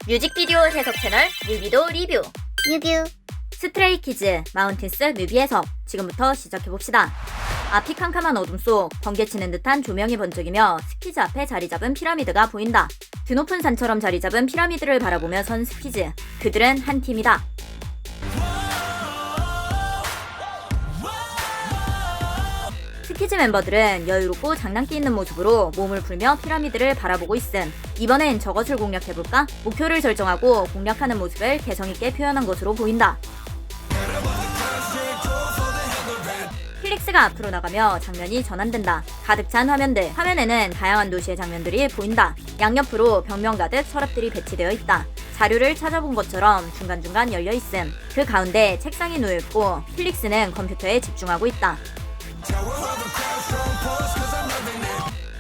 뮤직비디오 해석 채널 뮤비도 리뷰 뮤뷰. 스트레이키즈 마운틴스 뮤비 해석 지금부터 시작해봅시다. 앞이 캄캄한 어둠 속 번개치는 듯한 조명이 번쩍이며 스키즈 앞에 자리잡은 피라미드가 보인다. 드높은 산처럼 자리잡은 피라미드를 바라보며 선 스키즈, 그들은 한 팀이다. 스키즈 멤버들은 여유롭고 장난기 있는 모습으로 몸을 풀며 피라미드를 바라보고 있음. 이번엔 저것을 공략해볼까? 목표를 설정하고 공략하는 모습을 개성있게 표현한 것으로 보인다. 필릭스가 앞으로 나가며 장면이 전환된다. 가득 찬 화면들, 화면에는 다양한 도시의 장면들이 보인다. 양옆으로 벽면 가득 서랍들이 배치되어 있다. 자료를 찾아본 것처럼 중간중간 열려있음. 그 가운데 책상이 놓여있고 필릭스는 컴퓨터에 집중하고 있다.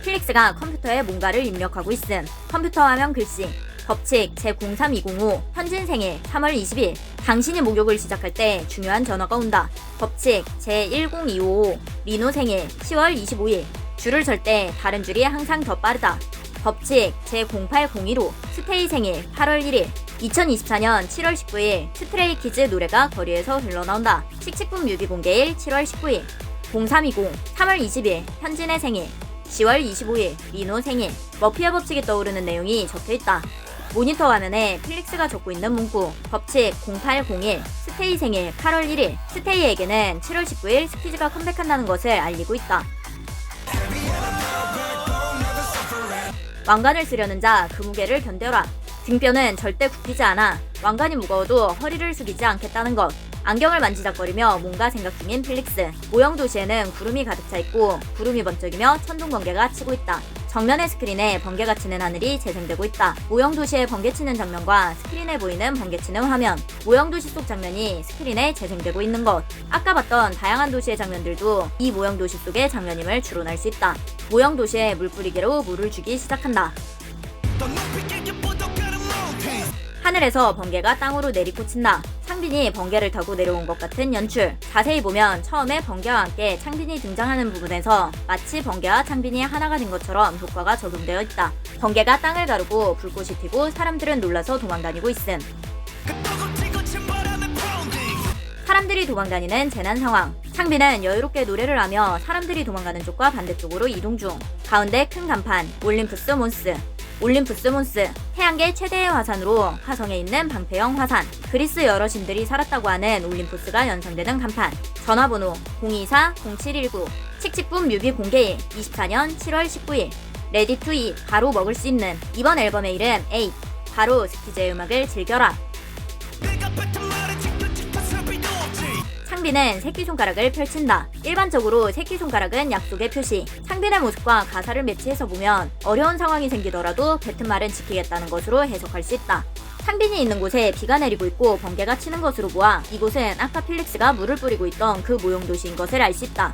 필릭스가 컴퓨터에 뭔가를 입력하고 있음. 컴퓨터 화면 글씨. 법칙 제03205 현진 생일 3월 20일. 당신이 목욕을 시작할 때 중요한 전화가 온다. 법칙 제10255 리노 생일 10월 25일. 줄을 설 때 다른 줄이 항상 더 빠르다. 법칙 제08015 스테이 생일 8월 1일. 2024년 7월 19일 스트레이키즈 노래가 거리에서 흘러나온다. 씩씩붐 뮤비 공개일 7월 19일. 0320 3월 20일 현진의 생일. 10월 25일 리노 생일. 머피의 법칙이 떠오르는 내용이 적혀있다. 모니터 화면에 필릭스가 적고 있는 문구. 법칙 0801 스테이 생일 8월 1일. 스테이에게는 7월 19일 스키즈가 컴백한다는 것을 알리고 있다. 왕관을 쓰려는 자 그 무게를 견뎌라. 등뼈는 절대 굽히지 않아. 왕관이 무거워도 허리를 숙이지 않겠다는 것. 안경을 만지작거리며 뭔가 생각 중인 필릭스. 모형 도시에는 구름이 가득 차 있고 구름이 번쩍이며 천둥 번개가 치고 있다. 정면의 스크린에 번개가 치는 하늘이 재생되고 있다. 모형 도시의 번개 치는 장면과 스크린에 보이는 번개 치는 화면. 모형 도시 속 장면이 스크린에 재생되고 있는 것. 아까 봤던 다양한 도시의 장면들도 이 모형 도시 속의 장면임을 추론할 수 있다. 모형 도시에 물 뿌리개로 물을 주기 시작한다. 하늘에서 번개가 땅으로 내리꽂힌다. 창빈이 번개를 타고 내려온 것 같은 연출. 자세히 보면 처음에 번개와 함께 창빈이 등장하는 부분에서 마치 번개와 창빈이 하나가 된 것처럼 효과가 적용되어 있다. 번개가 땅을 가르고 불꽃이 튀고 사람들은 놀라서 도망다니고 있음. 사람들이 도망다니는 재난 상황. 창빈은 여유롭게 노래를 하며 사람들이 도망가는 쪽과 반대쪽으로 이동 중. 가운데 큰 간판 올림푸스 몬스. 올림푸스 몬스, 태양계 최대의 화산으로 화성에 있는 방패형 화산. 그리스 여러 신들이 살았다고 하는 올림푸스가 연상되는 간판. 전화번호 024-0719. 칙칙붐 뮤비 공개일 24년 7월 19일. 레디 투 잇, 바로 먹을 수 있는. 이번 앨범의 이름 8. 바로 스키즈의 음악을 즐겨라. 창빈은 새끼손가락을 펼친다. 일반적으로 새끼손가락은 약속의 표시. 창빈의 모습과 가사를 매치해서 보면 어려운 상황이 생기더라도 뱉은 말은 지키겠다는 것으로 해석할 수 있다. 창빈이 있는 곳에 비가 내리고 있고 번개가 치는 것으로 보아 이곳은 아까 필릭스가 물을 뿌리고 있던 그 모형 도시인 것을 알 수 있다.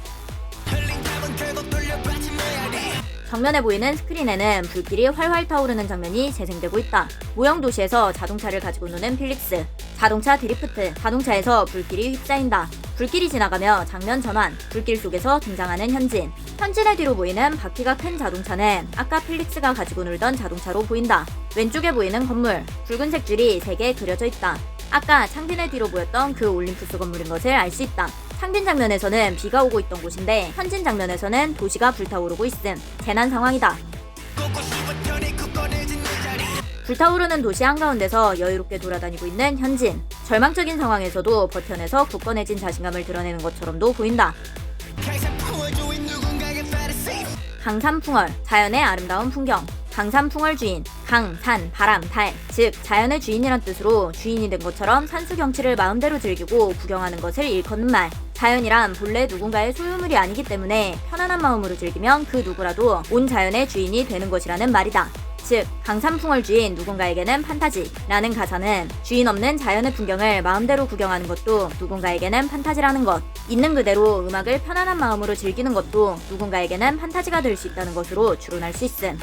정면에 보이는 스크린에는 불길이 활활 타오르는 장면이 재생되고 있다. 모형 도시에서 자동차를 가지고 노는 필릭스. 자동차 드리프트. 자동차에서 불길이 휩싸인다. 불길이 지나가며 장면 전환. 불길 속에서 등장하는 현진. 현진의 뒤로 보이는 바퀴가 큰 자동차는 아까 필릭스가 가지고 놀던 자동차로 보인다. 왼쪽에 보이는 건물. 붉은색 줄이 3개 그려져 있다. 아까 창빈의 뒤로 보였던 그 올림푸스 건물인 것을 알 수 있다. 창빈 장면에서는 비가 오고 있던 곳인데 현진 장면에서는 도시가 불타오르고 있음. 재난 상황이다. 불타오르는 도시 한가운데서 여유롭게 돌아다니고 있는 현진. 절망적인 상황에서도 버텨내서 굳건해진 자신감을 드러내는 것처럼도 보인다. 강산풍월, 자연의 아름다운 풍경. 강산풍월 주인, 강, 산, 바람, 달, 즉 자연의 주인이란 뜻으로 주인이 된 것처럼 산수 경치를 마음대로 즐기고 구경하는 것을 일컫는 말. 자연이란 본래 누군가의 소유물이 아니기 때문에 편안한 마음으로 즐기면 그 누구라도 온 자연의 주인이 되는 것이라는 말이다. 즉 강산풍월 주인 누군가에게는 판타지라는 가사는 주인 없는 자연의 풍경을 마음대로 구경하는 것도 누군가에게는 판타지라는 것. 있는 그대로 음악을 편안한 마음으로 즐기는 것도 누군가에게는 판타지가 될 수 있다는 것으로 추론할 수 있음.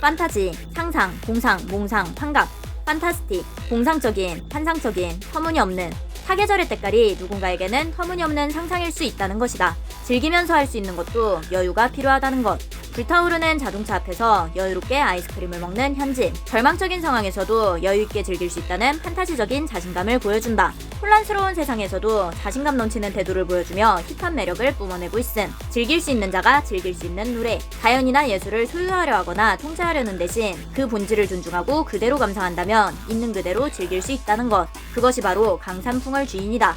판타지, 상상, 공상, 몽상, 환각. 판타스틱, 공상적인, 환상적인, 터무니없는. 사계절의 때깔이 누군가에게는 터무니없는 상상일 수 있다는 것이다. 즐기면서 할 수 있는 것도 여유가 필요하다는 것. 불타오르는 자동차 앞에서 여유롭게 아이스크림을 먹는 현진. 절망적인 상황에서도 여유있게 즐길 수 있다는 판타지적인 자신감을 보여준다. 혼란스러운 세상에서도 자신감 넘치는 태도를 보여주며 힙한 매력을 뿜어내고 있음. 즐길 수 있는 자가 즐길 수 있는 노래. 자연이나 예술을 소유하려 하거나 통제하려는 대신 그 본질을 존중하고 그대로 감상한다면 있는 그대로 즐길 수 있다는 것. 그것이 바로 강산풍월 주인이다.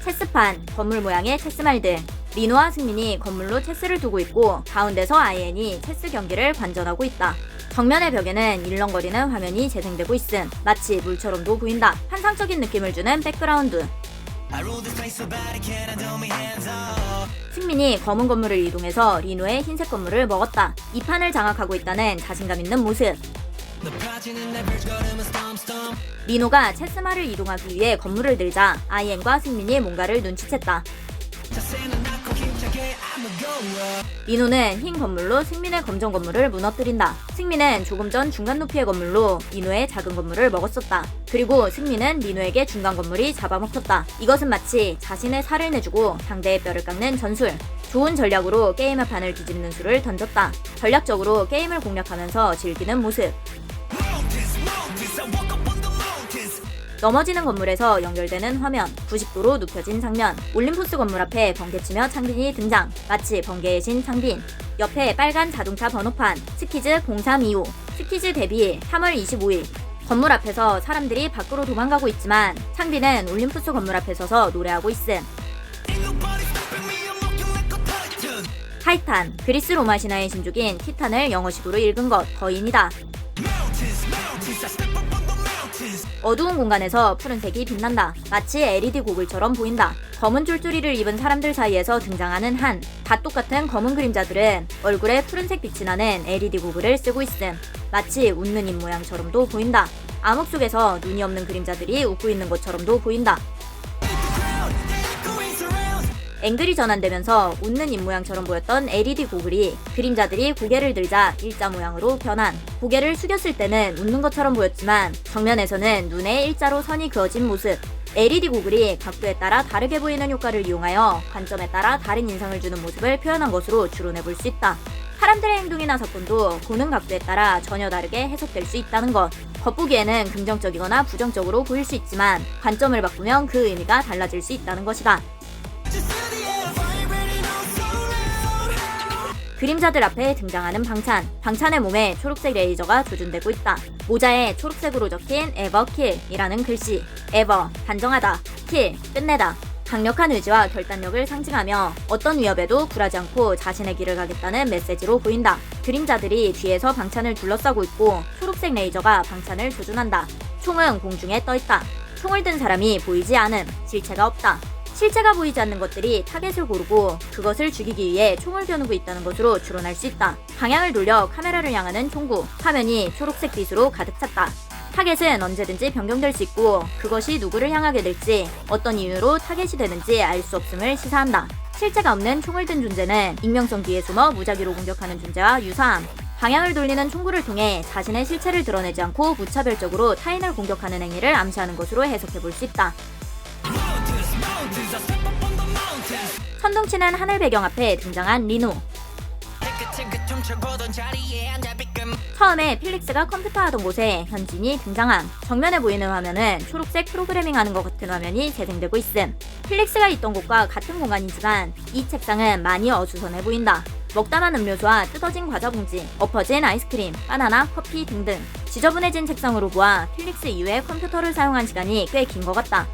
체스판, 건물 모양의 체스말들. 리노와 승민이 건물로 체스를 두고 있고 가운데서 아이엔이 체스 경기를 관전하고 있다. 정면의 벽에는 일렁거리는 화면이 재생되고 있음. 마치 물처럼도 보인다. 환상적인 느낌을 주는 백그라운드. 승민이 검은 건물을 이동해서 리노의 흰색 건물을 먹었다. 이 판을 장악하고 있다는 자신감 있는 모습. 리노가 체스말을 이동하기 위해 건물을 들자 아이엔과 승민이 뭔가를 눈치챘다. 리노는 흰 건물로 승민의 검정 건물을 무너뜨린다. 승민은 조금 전 중간 높이의 건물로 리노의 작은 건물을 먹었었다. 그리고 승민은 리노에게 중간 건물이 잡아먹혔다. 이것은 마치 자신의 살을 내주고 상대의 뼈를 깎는 전술. 좋은 전략으로 게임의 판을 뒤집는 수를 던졌다. 전략적으로 게임을 공략하면서 즐기는 모습. 넘어지는 건물에서 연결되는 화면, 90도로 눕혀진 장면, 올림푸스 건물 앞에 번개치며 창빈이 등장, 마치 번개의 신 창빈. 옆에 빨간 자동차 번호판, 스키즈 0325, 스키즈 데뷔일 3월 25일. 건물 앞에서 사람들이 밖으로 도망가고 있지만 창빈은 올림푸스 건물 앞에 서서 노래하고 있음. 타이탄, 그리스 로마 신화의 신족인 티탄을 영어식으로 읽은 것, 거인이다. 어두운 공간에서 푸른색이 빛난다. 마치 LED 고글처럼 보인다. 검은 쫄쫄이를 입은 사람들 사이에서 등장하는 한, 다 똑같은 검은 그림자들은 얼굴에 푸른색 빛이 나는 LED 고글을 쓰고 있음. 마치 웃는 입 모양처럼도 보인다. 암흑 속에서 눈이 없는 그림자들이 웃고 있는 것처럼도 보인다. 앵글이 전환되면서 웃는 입 모양처럼 보였던 LED 고글이 그림자들이 고개를 들자 일자 모양으로 변한. 고개를 숙였을 때는 웃는 것처럼 보였지만 정면에서는 눈에 일자로 선이 그어진 모습. LED 고글이 각도에 따라 다르게 보이는 효과를 이용하여 관점에 따라 다른 인상을 주는 모습을 표현한 것으로 추론해 볼 수 있다. 사람들의 행동이나 사건도 보는 각도에 따라 전혀 다르게 해석될 수 있다는 것. 겉보기에는 긍정적이거나 부정적으로 보일 수 있지만 관점을 바꾸면 그 의미가 달라질 수 있다는 것이다. 그림자들 앞에 등장하는 방찬. 방찬의 몸에 초록색 레이저가 조준되고 있다. 모자에 초록색으로 적힌 ever kill이라는 글씨. ever, 단정하다. kill, 끝내다. 강력한 의지와 결단력을 상징하며 어떤 위협에도 굴하지 않고 자신의 길을 가겠다는 메시지로 보인다. 그림자들이 뒤에서 방찬을 둘러싸고 있고 초록색 레이저가 방찬을 조준한다. 총은 공중에 떠있다. 총을 든 사람이 보이지 않음. 실체가 없다. 실체가 보이지 않는 것들이 타겟을 고르고 그것을 죽이기 위해 총을 겨누고 있다는 것으로 추론할 수 있다. 방향을 돌려 카메라를 향하는 총구, 화면이 초록색 빛으로 가득 찼다. 타겟은 언제든지 변경될 수 있고 그것이 누구를 향하게 될지 어떤 이유로 타겟이 되는지 알 수 없음을 시사한다. 실체가 없는 총을 든 존재는 익명성 뒤에 숨어 무작위로 공격하는 존재와 유사함. 방향을 돌리는 총구를 통해 자신의 실체를 드러내지 않고 무차별적으로 타인을 공격하는 행위를 암시하는 것으로 해석해 볼 수 있다. 천둥치는 하늘 배경 앞에 등장한 리노. 처음에 필릭스가 컴퓨터 하던 곳에 현진이 등장함. 정면에 보이는 화면은 초록색 프로그래밍하는 것 같은 화면이 재생되고 있음. 필릭스가 있던 곳과 같은 공간이지만 이 책상은 많이 어수선해 보인다. 먹다만 음료수와 뜯어진 과자 봉지, 엎어진 아이스크림, 바나나, 커피 등등. 지저분해진 책상으로 보아 필릭스 이후에 컴퓨터를 사용한 시간이 꽤 긴 것 같다.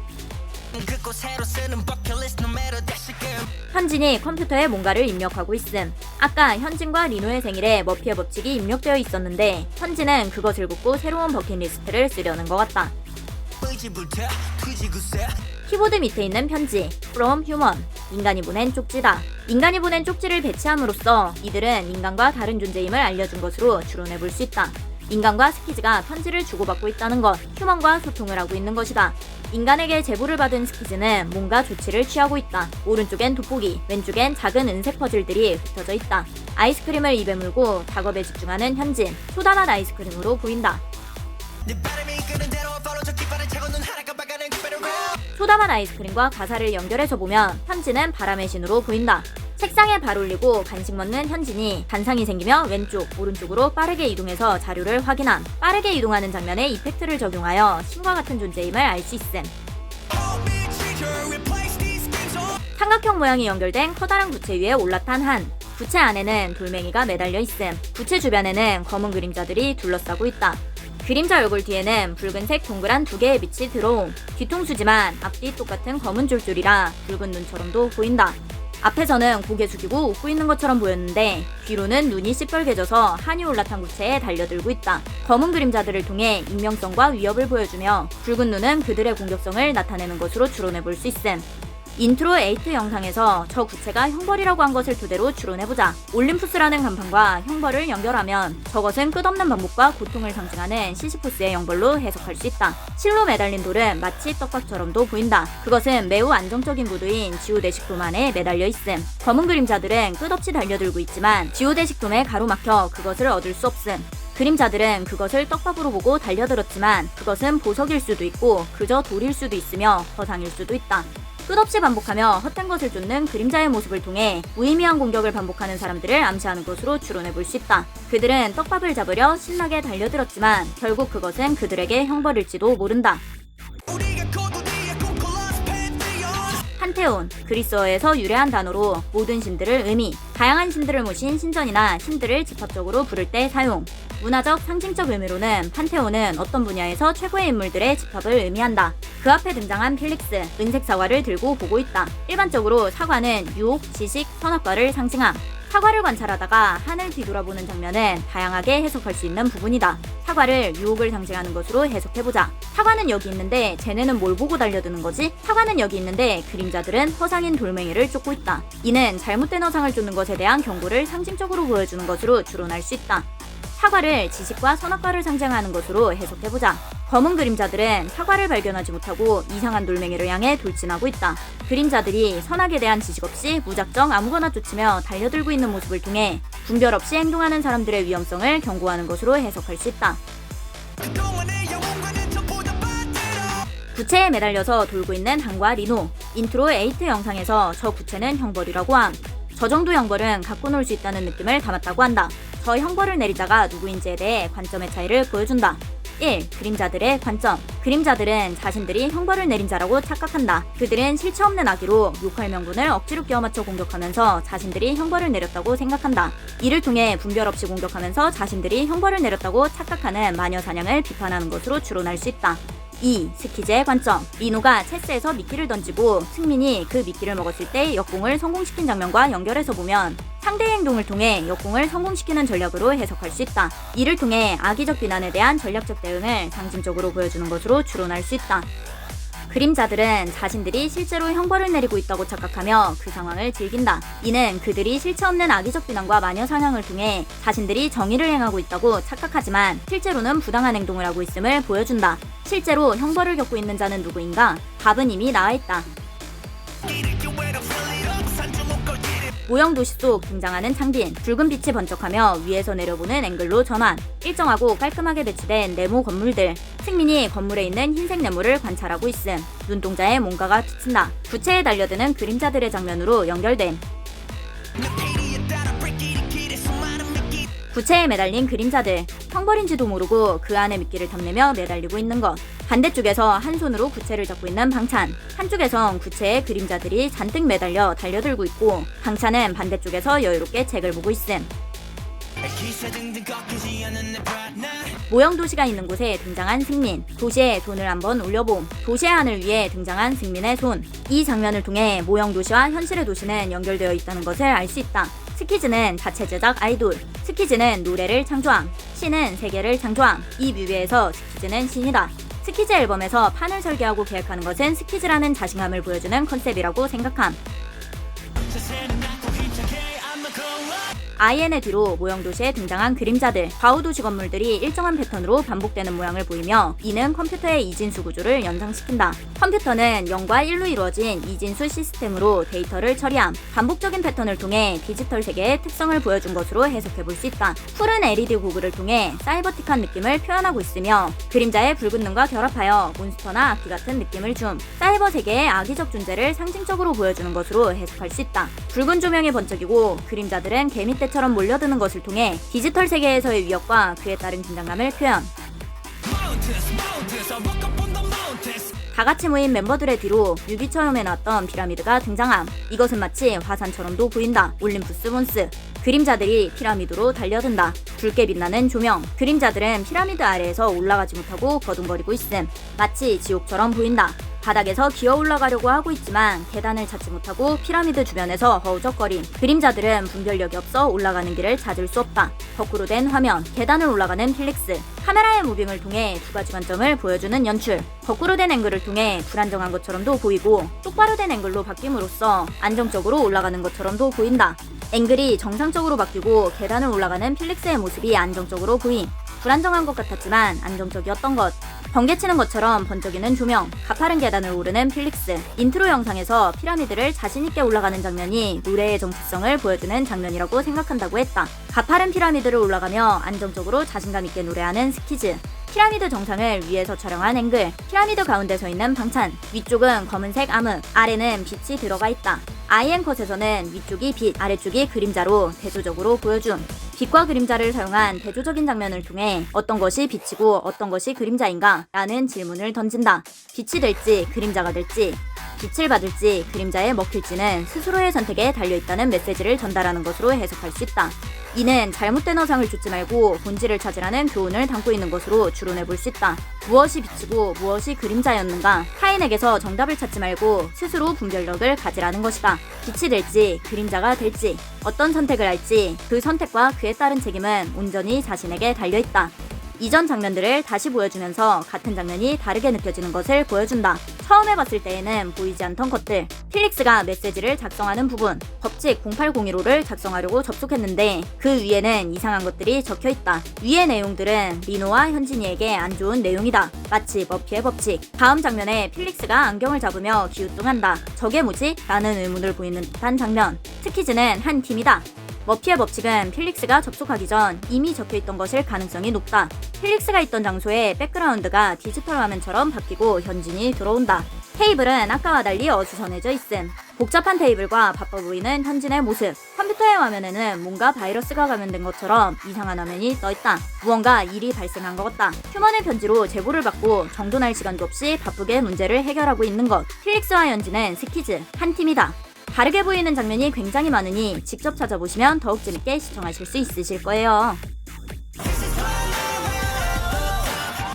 현진이 컴퓨터에 뭔가를 입력하고 있음. 아까 현진과 리노의 생일에 머피의 법칙이 입력되어 있었는데 현진은 그것을 긋고 새로운 버킷리스트를 쓰려는 것 같다. 키보드 밑에 있는 편지 From Human. 인간이 보낸 쪽지다. 인간이 보낸 쪽지를 배치함으로써 이들은 인간과 다른 존재임을 알려준 것으로 추론해 볼 수 있다. 인간과 스키즈가 편지를 주고받고 있다는 것, 휴먼과 소통을 하고 있는 것이다. 인간에게 제보를 받은 스키즈는 뭔가 조치를 취하고 있다. 오른쪽엔 돋보기, 왼쪽엔 작은 은색 퍼즐들이 흩어져 있다. 아이스크림을 입에 물고 작업에 집중하는 현진, 소다맛 아이스크림으로 보인다. 소다맛 아이스크림과 가사를 연결해서 보면 현진은 바람의 신으로 보인다. 책상에 발 올리고 간식 먹는 현진이 단상이 생기며 왼쪽, 오른쪽으로 빠르게 이동해서 자료를 확인함. 빠르게 이동하는 장면에 이펙트를 적용하여 신과 같은 존재임을 알 수 있음. 삼각형 모양이 연결된 커다란 구체 위에 올라탄 한. 구체 안에는 돌멩이가 매달려 있음. 구체 주변에는 검은 그림자들이 둘러싸고 있다. 그림자 얼굴 뒤에는 붉은색 동그란 두 개의 빛이 들어옴. 뒤통수지만 앞뒤 똑같은 검은 줄줄이라 붉은 눈처럼도 보인다. 앞에서는 고개 숙이고 웃고 있는 것처럼 보였는데 뒤로는 눈이 시뻘개져서 한이 올라탄 구체에 달려들고 있다. 검은 그림자들을 통해 익명성과 위협을 보여주며 붉은 눈은 그들의 공격성을 나타내는 것으로 추론해 볼 수 있음. 인트로 8 영상에서 저 구체가 형벌이라고 한 것을 토대로 추론해보자. 올림푸스라는 간판과 형벌을 연결하면 저것은 끝없는 반복과 고통을 상징하는 시시포스의 형벌로 해석할 수 있다. 실로 매달린 돌은 마치 떡밥처럼도 보인다. 그것은 매우 안정적인 구도인 지오데식 돔 안에 매달려 있음. 검은 그림자들은 끝없이 달려들고 있지만 지오데식 돔에 가로막혀 그것을 얻을 수 없음. 그림자들은 그것을 떡밥으로 보고 달려들었지만 그것은 보석일 수도 있고 그저 돌일 수도 있으며 허상일 수도 있다. 끝없이 반복하며 헛된 것을 쫓는 그림자의 모습을 통해 무의미한 공격을 반복하는 사람들을 암시하는 것으로 추론해 볼 수 있다. 그들은 떡밥을 잡으려 신나게 달려들었지만 결국 그것은 그들에게 형벌일지도 모른다. 판테온, 그리스어에서 유래한 단어로 모든 신들을 의미, 다양한 신들을 모신 신전이나 신들을 집합적으로 부를 때 사용. 문화적, 상징적 의미로는 판테온은 어떤 분야에서 최고의 인물들의 집합을 의미한다. 그 앞에 등장한 필릭스, 은색 사과를 들고 보고 있다. 일반적으로 사과는 유혹, 지식, 선악과를 상징함. 사과를 관찰하다가 하늘 뒤돌아보는 장면은 다양하게 해석할 수 있는 부분이다. 사과를 유혹을 상징하는 것으로 해석해보자. 사과는 여기 있는데 쟤네는 뭘 보고 달려드는 거지? 사과는 여기 있는데 그림자들은 허상인 돌멩이를 쫓고 있다. 이는 잘못된 허상을 쫓는 것에 대한 경고를 상징적으로 보여주는 것으로 추론할 수 있다. 사과를 지식과 선악과를 상징하는 것으로 해석해보자. 검은 그림자들은 사과를 발견하지 못하고 이상한 돌멩이를 향해 돌진하고 있다. 그림자들이 선악에 대한 지식 없이 무작정 아무거나 쫓으며 달려들고 있는 모습을 통해 분별 없이 행동하는 사람들의 위험성을 경고하는 것으로 해석할 수 있다. 구체에 매달려서 돌고 있는 한과 리노. 인트로 8 영상에서 저 구체는 형벌이라고 함. 저 정도 형벌은 갖고 놀 수 있다는 느낌을 담았다고 한다. 저 형벌을 내리자가 누구인지에 대해 관점의 차이를 보여준다. 1. 그림자들의 관점. 그림자들은 자신들이 형벌을 내린 자라고 착각한다. 그들은 실체 없는 악의로 욕할 명분을 억지로 끼워맞춰 공격하면서 자신들이 형벌을 내렸다고 생각한다. 이를 통해 분별 없이 공격하면서 자신들이 형벌을 내렸다고 착각하는 마녀 사냥을 비판하는 것으로 추론할 수 있다. 2. 스키즈의 관점. 리노가 체스에서 미끼를 던지고 승민이 그 미끼를 먹었을 때 역공을 성공시킨 장면과 연결해서 보면 상대의 행동을 통해 역공을 성공시키는 전략으로 해석할 수 있다. 이를 통해 악의적 비난에 대한 전략적 대응을 상징적으로 보여주는 것으로 추론할 수 있다. 그림자들은 자신들이 실제로 형벌을 내리고 있다고 착각하며 그 상황을 즐긴다. 이는 그들이 실체 없는 악의적 비난과 마녀 사냥을 통해 자신들이 정의를 행하고 있다고 착각하지만 실제로는 부당한 행동을 하고 있음을 보여준다. 실제로 형벌을 겪고 있는 자는 누구인가? 답은 이미 나와있다. 모형 도시 속 등장하는 창빈. 붉은 빛이 번쩍하며 위에서 내려보는 앵글로 전환. 일정하고 깔끔하게 배치된 네모 건물들. 승민이 건물에 있는 흰색 네모를 관찰하고 있음. 눈동자에 뭔가가 비친다. 구체에 달려드는 그림자들의 장면으로 연결됨. 구체에 매달린 그림자들. 형벌인지도 모르고 그 안에 미끼를 탐내며 매달리고 있는 것. 반대쪽에서 한 손으로 구체를 잡고 있는 방찬. 한쪽에선 구체의 그림자들이 잔뜩 매달려 달려들고 있고 방찬은 반대쪽에서 여유롭게 책을 보고 있음. 모형 도시가 있는 곳에 등장한 승민. 도시에 손을 한번 올려봄. 도시의 하늘 위에 등장한 승민의 손. 이 장면을 통해 모형 도시와 현실의 도시는 연결되어 있다는 것을 알 수 있다. 스키즈는 자체 제작 아이돌. 스키즈는 노래를 창조함. 신은 세계를 창조함. 이 뮤비에서 스키즈는 신이다. 스키즈 앨범에서 판을 설계하고 계획하는 것은 스키즈라는 자신감을 보여주는 컨셉이라고 생각함. IN의 뒤로 모형 도시에 등장한 그림자들, 좌우 도시 건물들이 일정한 패턴으로 반복되는 모양을 보이며 이는 컴퓨터의 이진수 구조를 연상시킨다. 컴퓨터는 0과 1로 이루어진 이진수 시스템으로 데이터를 처리함. 반복적인 패턴을 통해 디지털 세계의 특성을 보여준 것으로 해석해 볼 수 있다. 푸른 LED 고글을 통해 사이버틱한 느낌을 표현하고 있으며 그림자의 붉은 눈과 결합하여 몬스터나 악기 같은 느낌을 줌. 사이버 세계의 악의적 존재를 상징적으로 보여주는 것으로 해석할 수 있다. 붉은 조명이 번쩍이고 그림자들은 개미떼처럼 몰려드는 것을 통해 디지털 세계에서의 위협과 그에 따른 긴장감을 표현. 다같이 모인 멤버들의 뒤로 뮤비처럼 해놨던 피라미드가 등장함. 이것은 마치 화산처럼도 보인다. 올림푸스 몬스. 그림자들이 피라미드로 달려든다. 붉게 빛나는 조명. 그림자들은 피라미드 아래에서 올라가지 못하고 거둥거리고 있음. 마치 지옥처럼 보인다. 바닥에서 기어 올라가려고 하고 있지만 계단을 찾지 못하고 피라미드 주변에서 허우적거림. 그림자들은 분별력이 없어 올라가는 길을 찾을 수 없다. 거꾸로 된 화면, 계단을 올라가는 필릭스. 카메라의 무빙을 통해 두 가지 관점을 보여주는 연출. 거꾸로 된 앵글을 통해 불안정한 것처럼도 보이고 똑바로 된 앵글로 바뀜으로써 안정적으로 올라가는 것처럼도 보인다. 앵글이 정상적으로 바뀌고 계단을 올라가는 필릭스의 모습이 안정적으로 보임. 불안정한 것 같았지만 안정적이었던 것. 번개치는 것처럼 번쩍이는 조명, 가파른 계단을 오르는 필릭스. 인트로 영상에서 피라미드를 자신있게 올라가는 장면이 노래의 정체성을 보여주는 장면이라고 생각한다고 했다. 가파른 피라미드를 올라가며 안정적으로 자신감 있게 노래하는 스키즈. 피라미드 정상을 위에서 촬영한 앵글. 피라미드 가운데 서 있는 방찬. 위쪽은 검은색 암흑, 아래는 빛이 들어가 있다. 아이앤컷에서는 위쪽이 빛, 아래쪽이 그림자로 대조적으로 보여줌. 빛과 그림자를 사용한 대조적인 장면을 통해 어떤 것이 빛이고 어떤 것이 그림자인가? 라는 질문을 던진다. 빛이 될지 그림자가 될지, 빛을 받을지 그림자에 먹힐지는 스스로의 선택에 달려있다는 메시지를 전달하는 것으로 해석할 수 있다. 이는 잘못된 어상을 좇지 말고 본질을 찾으라는 교훈을 담고 있는 것으로 추론해 볼 수 있다. 무엇이 빛이고 무엇이 그림자였는가? 타인에게서 정답을 찾지 말고 스스로 분별력을 가지라는 것이다. 빛이 될지 그림자가 될지 어떤 선택을 할지 그 선택과 그에 따른 책임은 온전히 자신에게 달려있다. 이전 장면들을 다시 보여주면서 같은 장면이 다르게 느껴지는 것을 보여준다. 처음에 봤을 때에는 보이지 않던 것들. 필릭스가 메시지를 작성하는 부분. 법칙 0801호를 작성하려고 접속했는데 그 위에는 이상한 것들이 적혀있다. 위의 내용들은 리노와 현진이에게 안 좋은 내용이다. 마치 머피의 법칙. 다음 장면에 필릭스가 안경을 잡으며 기우뚱한다. 저게 뭐지? 라는 의문을 보이는 듯한 장면. 스키즈는 한 팀이다. 머피의 법칙은 필릭스가 접속하기 전 이미 적혀있던 것일 가능성이 높다. 필릭스가 있던 장소의 백그라운드가 디지털 화면처럼 바뀌고 현진이 들어온다. 테이블은 아까와 달리 어수선해져 있음. 복잡한 테이블과 바빠 보이는 현진의 모습. 컴퓨터의 화면에는 뭔가 바이러스가 감염된 것처럼 이상한 화면이 떠있다. 무언가 일이 발생한 것 같다. 휴먼의 편지로 제보를 받고 정돈할 시간도 없이 바쁘게 문제를 해결하고 있는 것. 필릭스와 현진은 스키즈, 한 팀이다. 다르게 보이는 장면이 굉장히 많으니 직접 찾아보시면 더욱 재밌게 시청하실 수 있으실 거예요.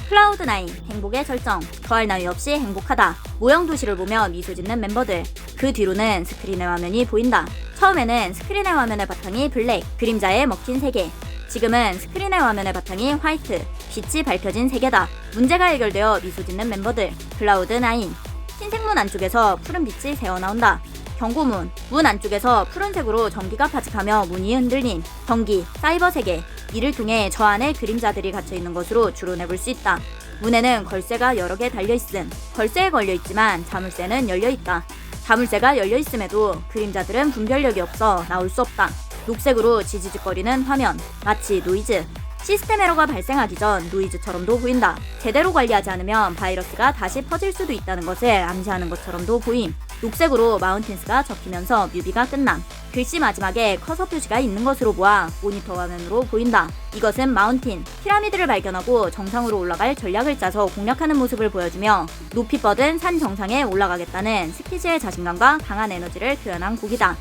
클라우드9, 행복의 절정. 더할 나위 없이 행복하다. 모형 도시를 보며 미소 짓는 멤버들. 그 뒤로는 스크린의 화면이 보인다. 처음에는 스크린의 화면의 바탕이 블랙, 그림자에 먹힌 세계. 지금은 스크린의 화면의 바탕이 화이트, 빛이 밝혀진 세계다. 문제가 해결되어 미소 짓는 멤버들. 클라우드9. 흰색 문 안쪽에서 푸른 빛이 새어나온다. 경고문, 문 안쪽에서 푸른색으로 전기가 파직하며 문이 흔들림. 전기, 사이버 세계. 이를 통해 저 안에 그림자들이 갇혀있는 것으로 추론해 볼 수 있다. 문에는 걸쇠가 여러 개 달려있음. 걸쇠에 걸려있지만 자물쇠는 열려있다. 자물쇠가 열려있음에도 그림자들은 분별력이 없어 나올 수 없다. 녹색으로 지지직거리는 화면, 마치 노이즈. 시스템 에러가 발생하기 전 노이즈처럼도 보인다. 제대로 관리하지 않으면 바이러스가 다시 퍼질 수도 있다는 것을 암시하는 것처럼도 보임. 녹색으로 마운틴스가 적히면서 뮤비가 끝남. 글씨 마지막에 커서 표시가 있는 것으로 보아 모니터 화면으로 보인다. 이것은 마운틴, 피라미드를 발견하고 정상으로 올라갈 전략을 짜서 공략하는 모습을 보여주며 높이 뻗은 산 정상에 올라가겠다는 스키즈의 자신감과 강한 에너지를 표현한 곡이다.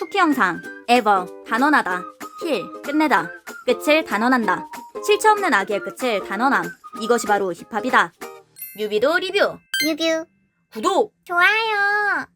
쿠키 영상, ever, 단언하다, 킬, 끝내다, 끝을 단언한다. 실체 없는 악의 끝을 단언함. 이것이 바로 힙합이다. 뮤비도 리뷰, 뮤뷰 구독! 좋아요.